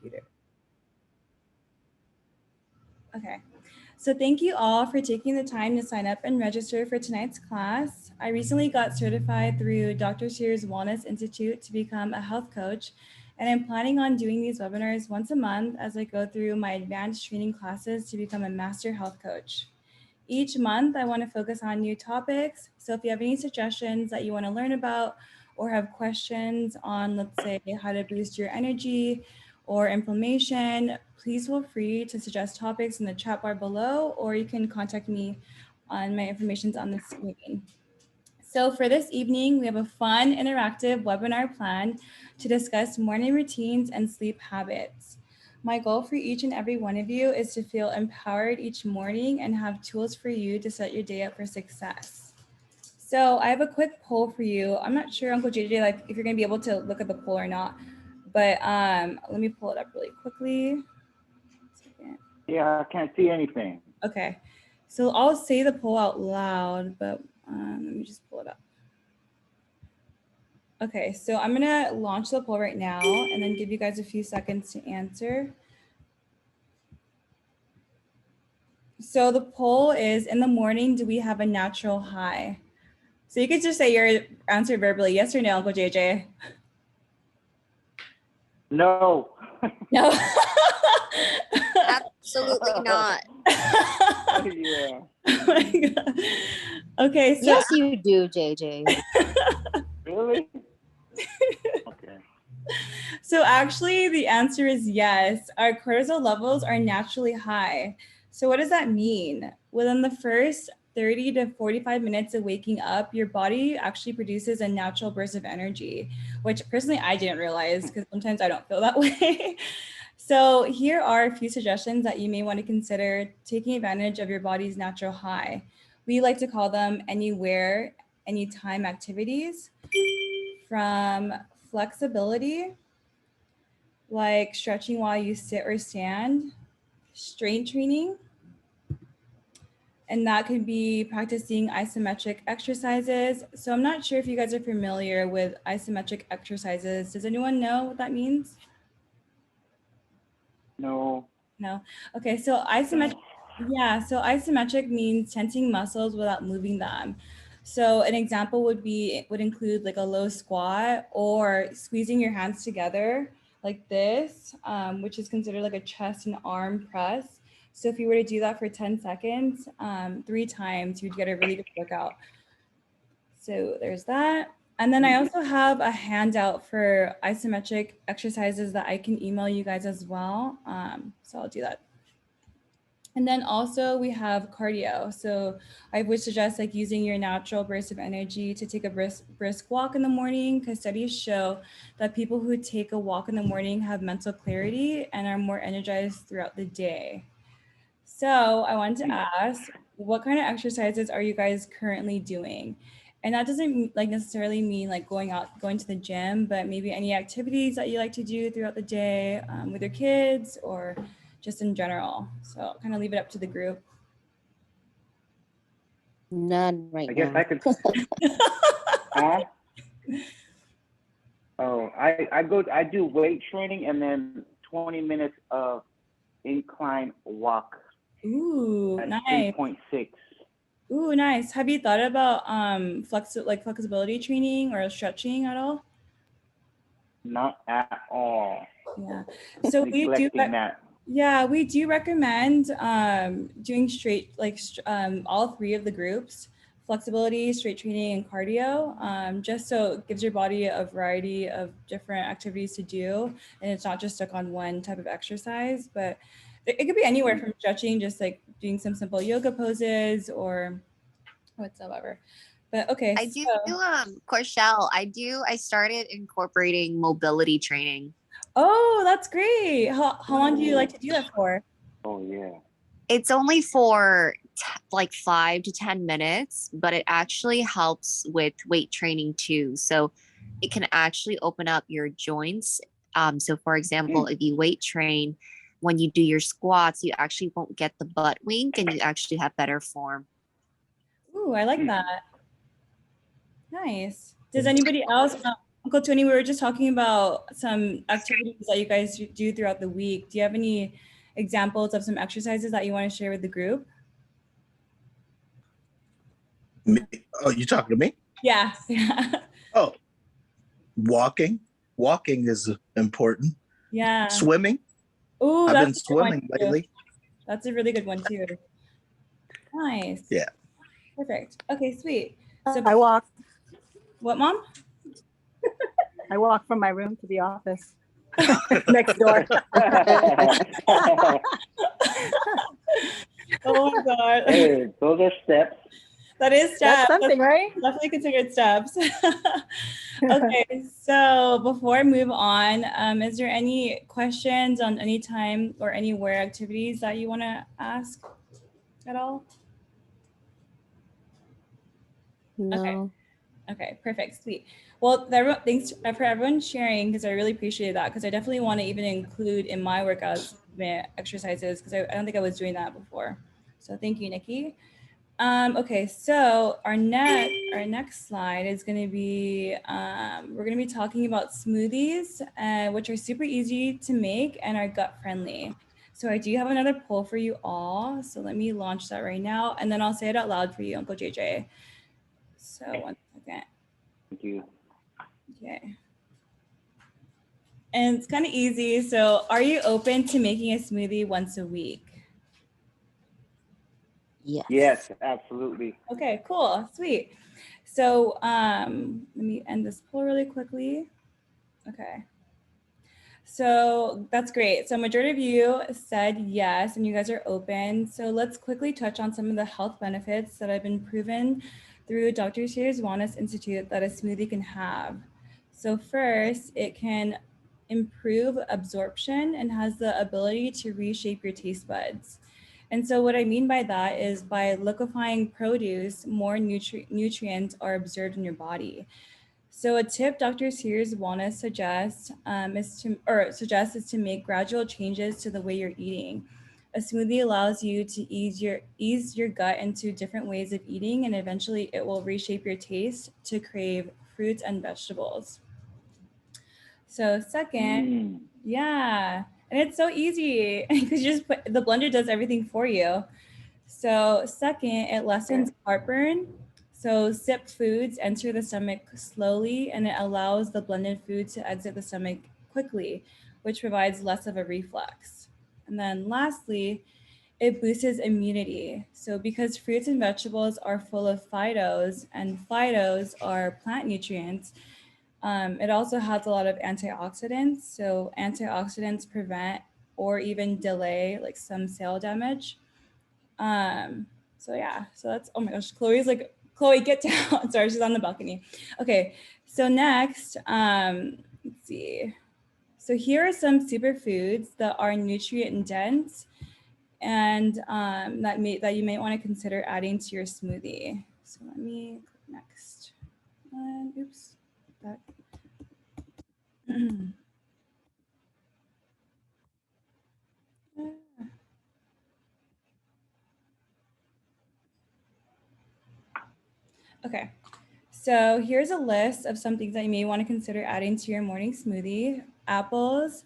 computer. Okay. So thank you all for taking the time to sign up and register for tonight's class. I recently got certified through Dr. Sears Wellness Institute to become a health coach, and I'm planning on doing these webinars once a month as I go through my advanced training classes to become a master health coach. Each month, I want to focus on new topics. So if you have any suggestions that you want to learn about or have questions on, let's say, how to boost your energy or inflammation, please feel free to suggest topics in the chat bar below, or you can contact me on my information on the screen. So for this evening, we have a fun, interactive webinar planned to discuss morning routines and sleep habits. My goal for each and every one of you is to feel empowered each morning and have tools for you to set your day up for success. So I have a quick poll for you. I'm not sure, Uncle JJ, like if you're gonna be able to look at the poll or not, but let me pull it up really quickly. Yeah, I can't see anything. Okay, so I'll say the poll out loud, but let me just pull it up. Okay, so I'm gonna launch the poll right now and then give you guys a few seconds to answer. So the poll is, in the morning, do we have a natural high? So you could just say your answer verbally, yes or no, Uncle JJ. No. No. Absolutely not. Yeah. Oh my God. Okay, so yes, you do, JJ. Really? Okay. So actually the answer is yes. Our cortisol levels are naturally high. So what does that mean? Within the first 30 to 45 minutes of waking up, your body actually produces a natural burst of energy, which personally I didn't realize because sometimes I don't feel that way. So here are a few suggestions that you may want to consider taking advantage of your body's natural high. We like to call them anywhere, anytime activities, from flexibility, like stretching while you sit or stand, strength training, and that could be practicing isometric exercises. So I'm not sure if you guys are familiar with isometric exercises. Does anyone know what that means? No. No. Okay, so isometric means tensing muscles without moving them. So an example would include like a low squat or squeezing your hands together like this, which is considered like a chest and arm press. So if you were to do that for 10 seconds, 3 times, you'd get a really good workout. So there's that. And then I also have a handout for isometric exercises that I can email you guys as well. So I'll do that. And then also we have cardio. So I would suggest like using your natural burst of energy to take a brisk walk in the morning, because studies show that people who take a walk in the morning have mental clarity and are more energized throughout the day. So I wanted to ask, what kind of exercises are you guys currently doing? And that doesn't like necessarily mean like going to the gym, but maybe any activities that you like to do throughout the day with your kids or just in general. So I'll kind of leave it up to the group. None right I guess now. I could. Huh? Oh, I do weight training and then 20 minutes of incline walk. Ooh, at nice. 3.6. Ooh, nice. Have you thought about flexibility training or stretching at all? Not at all. Yeah. So Neglecting that. Yeah, we do recommend doing all 3 of the groups: flexibility, straight training, and cardio, just so it gives your body a variety of different activities to do, and it's not just stuck on one type of exercise. But it could be anywhere from stretching, just like doing some simple yoga poses or whatsoever. But okay, I do Corchelle, I started incorporating mobility training. Oh, that's great. How long do you like to do that for? Oh, yeah. It's only for like 5 to 10 minutes, but it actually helps with weight training too. So it can actually open up your joints. So for example, if you weight train, when you do your squats, you actually won't get the butt wink and you actually have better form. Ooh, I like that. Nice. Does anybody else? Uncle Tony, we were just talking about some activities that you guys do throughout the week. Do you have any examples of some exercises that you want to share with the group? Oh, you talking to me? Yeah. Yeah. Oh, walking. Walking is important. Yeah. Swimming. Oh, I've been that's a good one swimming too. lately. That's a really good one too. Nice. Yeah. Perfect. Okay, sweet. So I walk. what, Mom? I walk from my room to the office next door. Oh my God. Hey, those are steps. That is steps. That's something, right? Definitely considered steps. Okay, so before I move on, is there any questions on any time or anywhere activities that you want to ask at all? No. Okay, perfect, sweet. Well, thanks for everyone sharing, because I really appreciate that, because I definitely want to even include in my workouts exercises, because I don't think I was doing that before. So thank you, Nikki. Okay, so our next slide is going to be, we're going to be talking about smoothies, which are super easy to make and are gut friendly. So I do have another poll for you all. So let me launch that right now, and then I'll say it out loud for you, Uncle JJ. So 1 second. Thank you. Okay. And it's kind of easy. So are you open to making a smoothie once a week? Yes. Yes, absolutely. Okay, cool, sweet. So let me end this poll really quickly. Okay. So that's great. So majority of you said yes, and you guys are open. So let's quickly touch on some of the health benefits that have been proven through Dr. Sears Wellness Institute that a smoothie can have. So first, it can improve absorption and has the ability to reshape your taste buds. And so what I mean by that is by liquefying produce, more nutrients are absorbed in your body. So a tip Dr. Sears Wellness suggests is to make gradual changes to the way you're eating. A smoothie allows you to ease your gut into different ways of eating, and eventually it will reshape your taste to crave fruits and vegetables. So second, yeah, and it's so easy because you just the blender does everything for you. So second, it lessens heartburn. So sip foods enter the stomach slowly, and it allows the blended food to exit the stomach quickly, which provides less of a reflux. And then lastly, it boosts immunity. So because fruits and vegetables are full of phytos, and phytos are plant nutrients, it also has a lot of antioxidants. So antioxidants prevent or even delay like some cell damage. So yeah, so that's, oh my gosh, Chloe's like, Chloe, get down. Sorry, she's on the balcony. Okay, so next, let's see. So here are some superfoods that are nutrient dense and that you may want to consider adding to your smoothie. So let me click next. Oops, that. Okay, so here's a list of some things that you may want to consider adding to your morning smoothie. Apples,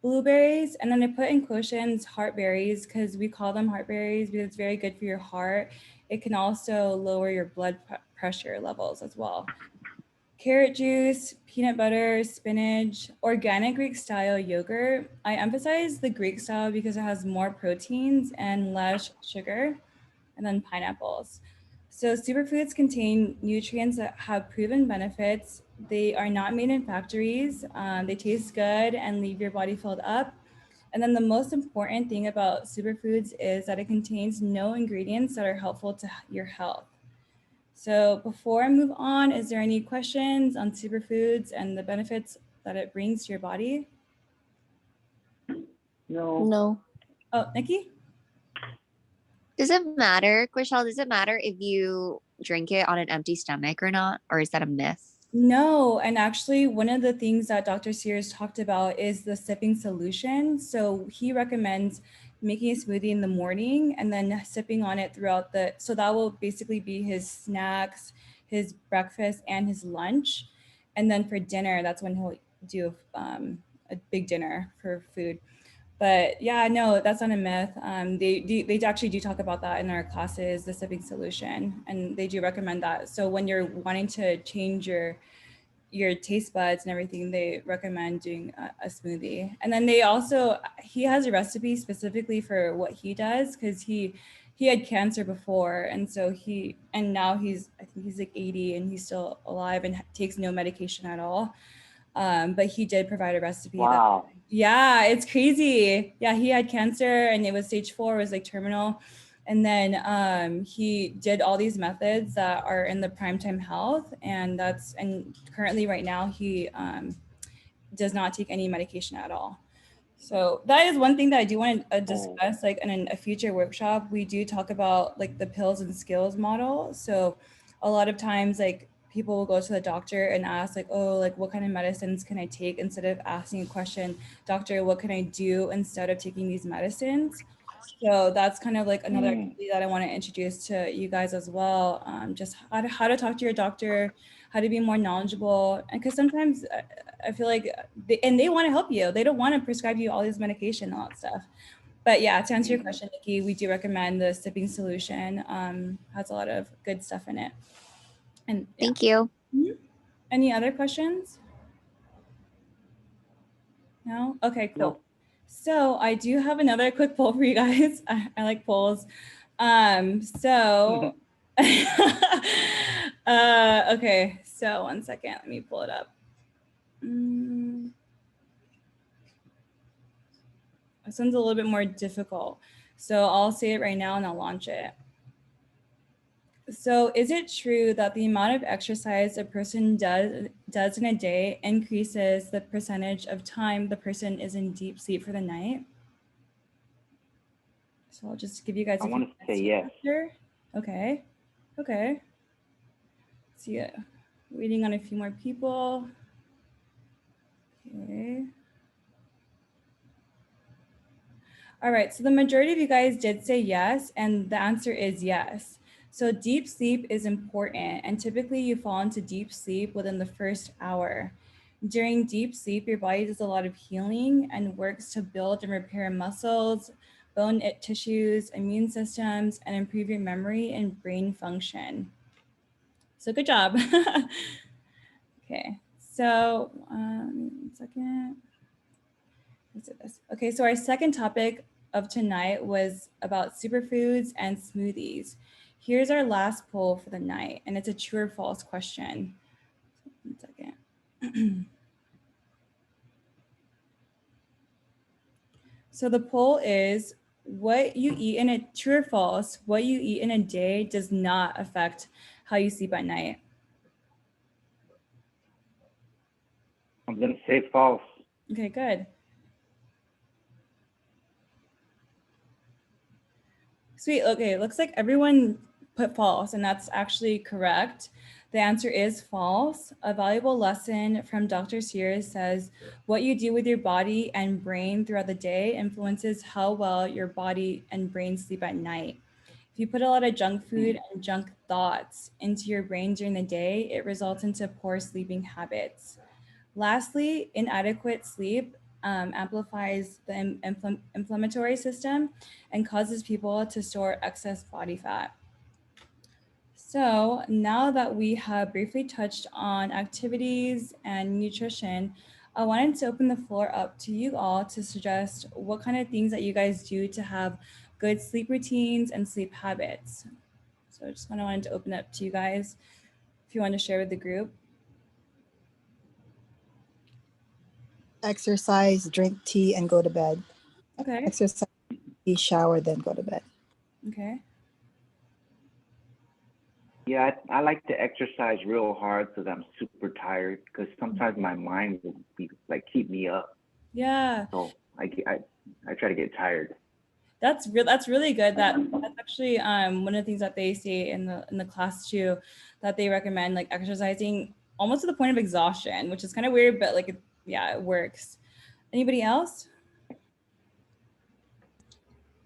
blueberries, and then I put in quotients heartberries because we call them heartberries because it's very good for your heart. It can also lower your blood pressure levels as well. Carrot juice, peanut butter, spinach, organic Greek style yogurt. I emphasize the Greek style because it has more proteins and less sugar, and then pineapples. So superfoods contain nutrients that have proven benefits. They are not made in factories. They taste good and leave your body filled up. And then the most important thing about superfoods is that it contains no ingredients that are helpful to your health. So before I move on, is there any questions on superfoods and the benefits that it brings to your body? No. Oh, Nikki? Does it matter, Corchelle? Does it matter if you drink it on an empty stomach or not? Or is that a myth? No, and actually one of the things that Dr. Sears talked about is the sipping solution. So he recommends making a smoothie in the morning and then sipping on it throughout so that will basically be his snacks, his breakfast, and his lunch. And then for dinner, that's when he'll do a big dinner for food. But yeah, no, that's not a myth. They actually do talk about that in our classes, the sipping solution, and they do recommend that. So when you're wanting to change your taste buds and everything, they recommend doing a smoothie. And then he has a recipe specifically for what he does, because he had cancer before, and now I think he's like 80 and he's still alive and takes no medication at all. But he did provide a recipe. Wow. Yeah, it's crazy. Yeah, he had cancer and it was stage 4, it was like terminal. And then he did all these methods that are in the Primetime Health, and currently right now he does not take any medication at all. So that is one thing that I do want to discuss, like in a future workshop. We do talk about like the pills and skills model. So a lot of times, like people will go to the doctor and ask like, oh, like what kind of medicines can I take, instead of asking a question, doctor, what can I do instead of taking these medicines? So that's kind of like another activity that I want to introduce to you guys as well. Just how to talk to your doctor, how to be more knowledgeable. And because sometimes I feel like they want to help you. They don't want to prescribe you all this medication and all that stuff. But yeah, to answer your question, Nikki, we do recommend the sipping solution. Has a lot of good stuff in it. And yeah. Thank you. Any other questions? No? Okay, cool. No. So I do have another quick poll for you guys. I like polls. Okay, so one second, let me pull it up. This one's a little bit more difficult. So I'll say it right now and I'll launch it. So is it true that the amount of exercise a person does in a day increases the percentage of time the person is in deep sleep for the night? So I'll just give you guys I want to say yes. Okay. Let's see it. Waiting on a few more people. Okay. All right, so the majority of you guys did say yes, and the answer is yes. So deep sleep is important, and typically you fall into deep sleep within the first hour. During deep sleep, your body does a lot of healing and works to build and repair muscles, bone tissues, immune systems, and improve your memory and brain function. So good job. Okay, so one second. Let's do this. Okay, so our second topic of tonight was about superfoods and smoothies. Here's our last poll for the night, and it's a true or false question. 1 second. So the poll is, what you eat in a true or false, what you eat in a day does not affect how you sleep at night. I'm going to say false. Okay, good. Sweet. Okay, looks like everyone put false, and that's actually correct. The answer is false. A valuable lesson from Dr. Sears says, what you do with your body and brain throughout the day influences how well your body and brain sleep at night. If you put a lot of junk food and junk thoughts into your brain during the day, it results into poor sleeping habits. Lastly, inadequate sleep amplifies the inflammatory system and causes people to store excess body fat. So now that we have briefly touched on activities and nutrition, I wanted to open the floor up to you all to suggest what kind of things that you guys do to have good sleep routines and sleep habits. So I just wanted to open up to you guys if you want to share with the group. Exercise, drink tea, and go to bed. Okay. Exercise, tea, shower, then go to bed. Okay. Yeah, I like to exercise real hard because I'm super tired, because sometimes my mind will be like keep me up. Yeah. So I try to get tired. That's really good. That's actually one of the things that they say in the class too, that they recommend, like exercising almost to the point of exhaustion, which is kind of weird, but like it works. Anybody else?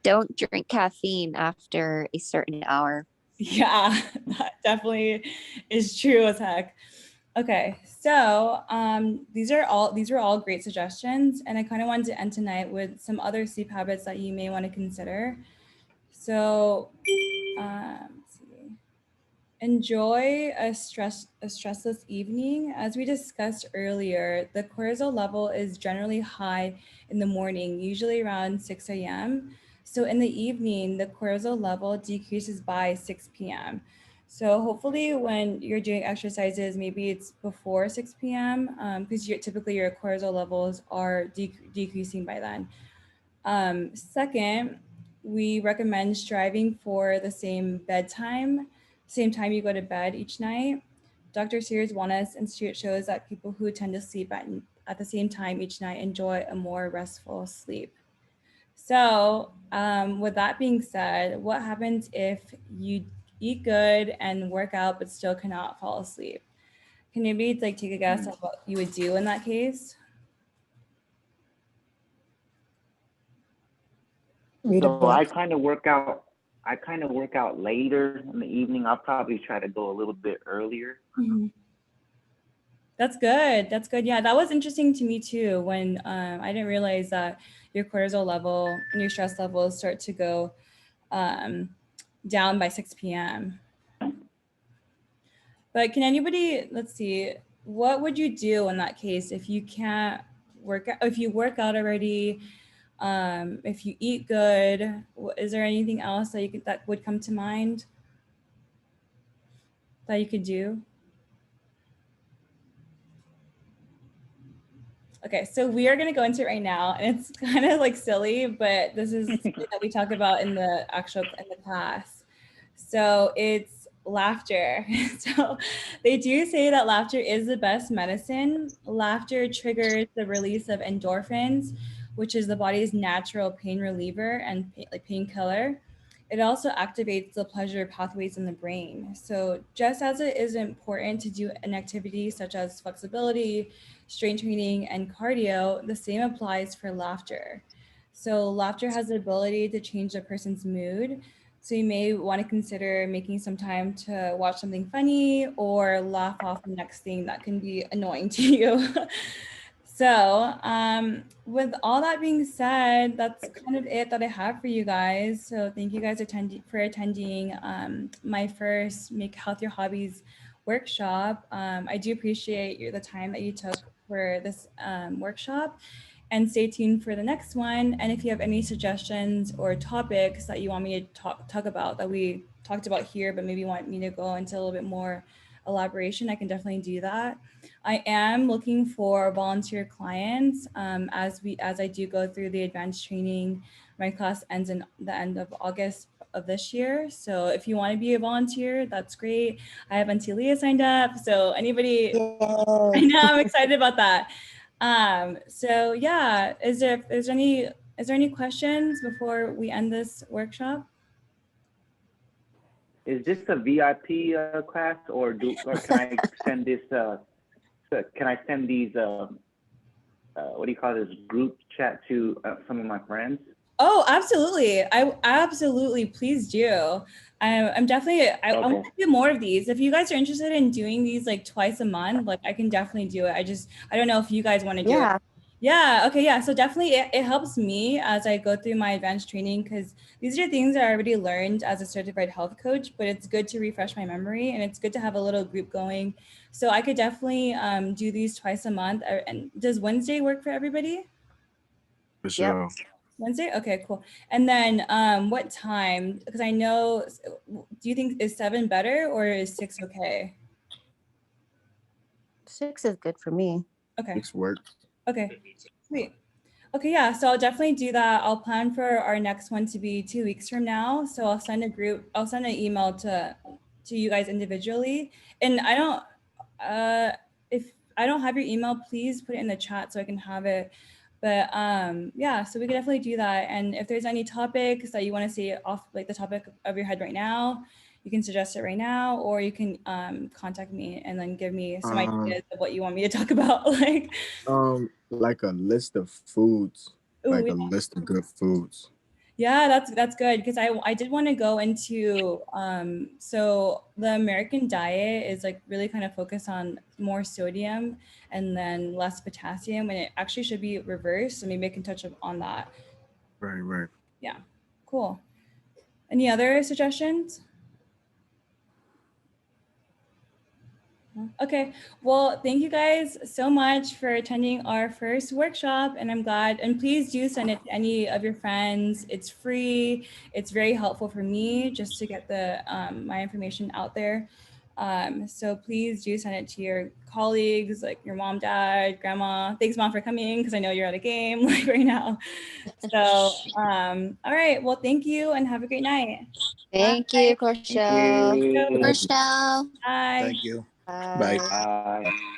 Don't drink caffeine after a certain hour. Yeah, that definitely is true as heck. Okay, so these were all great suggestions, and I kind of wanted to end tonight with some other sleep habits that you may want to consider. So, let's see. Enjoy a stressless evening. As we discussed earlier, the cortisol level is generally high in the morning, usually around 6 a.m. So in the evening, the cortisol level decreases by 6 p.m. So hopefully when you're doing exercises, maybe it's before 6 p.m. Because typically your cortisol levels are decreasing by then. Second, we recommend striving for the same time you go to bed each night. Dr. Sears Wellness Institute shows that people who tend to sleep at the same time each night enjoy a more restful sleep. So, with that being said, what happens if you eat good and work out but still cannot fall asleep? Can you maybe like take a guess at what you would do in that case? Read a So book. I kind of work out. I kind of work out later in the evening. I'll probably try to go a little bit earlier. Mm-hmm. That's good. That's good. Yeah, that was interesting to me too. When I didn't realize that your cortisol level and your stress levels start to go down by 6 p.m. But can anybody, let's see, what would you do in that case if you can't work out, if you work out already, if you eat good, is there anything else that would come to mind that you could do? Okay, so we are going to go into it right now, and it's kind of like silly, but this is something that we talk about in the class. So it's laughter. So they do say that laughter is the best medicine. Laughter triggers the release of endorphins, which is the body's natural pain reliever and painkiller. It also activates the pleasure pathways in the brain. So just as it is important to do an activity such as flexibility, strength training, and cardio, the same applies for laughter. So laughter has the ability to change a person's mood. So you may want to consider making some time to watch something funny or laugh off the next thing that can be annoying to you. So with all that being said, that's kind of it that I have for you guys. So thank you guys for attending my first Make Health Your Hobbies workshop. I do appreciate the time that you took for this workshop, and stay tuned for the next one. And if you have any suggestions or topics that you want me to talk about that we talked about here, but maybe want me to go into a little bit more elaboration, I can definitely do that. I am looking for volunteer clients as I do go through the advanced training. My class ends in the end of August of this year. So if you want to be a volunteer, that's great. I have Auntie Leah signed up. So anybody, I know I'm excited about that. So yeah, is there any questions before we end this workshop? Is this a VIP class, or can I send this? Can I send these? What do you call this, group chat to some of my friends? Oh, absolutely. I absolutely, please do. I'm definitely, I want to do more of these. If you guys are interested in doing these like twice a month, like I can definitely do it. I don't know if you guys want to do it. Yeah. Okay. Yeah. So definitely it helps me as I go through my advanced training, because these are things that I already learned as a certified health coach, but it's good to refresh my memory, and it's good to have a little group going. So I could definitely do these twice a month. And does Wednesday work for everybody? For sure. Yep. Wednesday? Okay, cool. And then what time? Because I know, do you think is 7 better or is 6 okay? 6 is good for me. Okay. 6 works. Okay, sweet. Okay, yeah, so I'll definitely do that. I'll plan for our next one to be 2 weeks from now. So I'll send an email to you guys individually. And I don't, if I don't have your email, please put it in the chat so I can have it. But yeah, so we can definitely do that. And if there's any topics that you want to see off like the topic of your head right now, you can suggest it right now, or you can contact me and then give me some ideas of what you want me to talk about. Like a list of foods, Ooh, like yeah. a list of good foods. Yeah, that's good because I did want to go into so the American diet is like really kind of focused on more sodium and then less potassium, and it actually should be reversed. So maybe I can touch on that. Right, right. Yeah, cool. Any other suggestions? No? Okay, well, thank you guys so much for attending our first workshop, and I'm glad, and please do send it to any of your friends. It's free. It's very helpful for me just to get the my information out there. So please do send it to your colleagues, like your mom, dad, grandma. Thanks, mom, for coming because I know you're at a game like right now. So, all right. Well, thank you and have a great night. Thank you, Thank Corchelle. you. Rochelle. Bye. Thank you. Bye. Bye. Bye.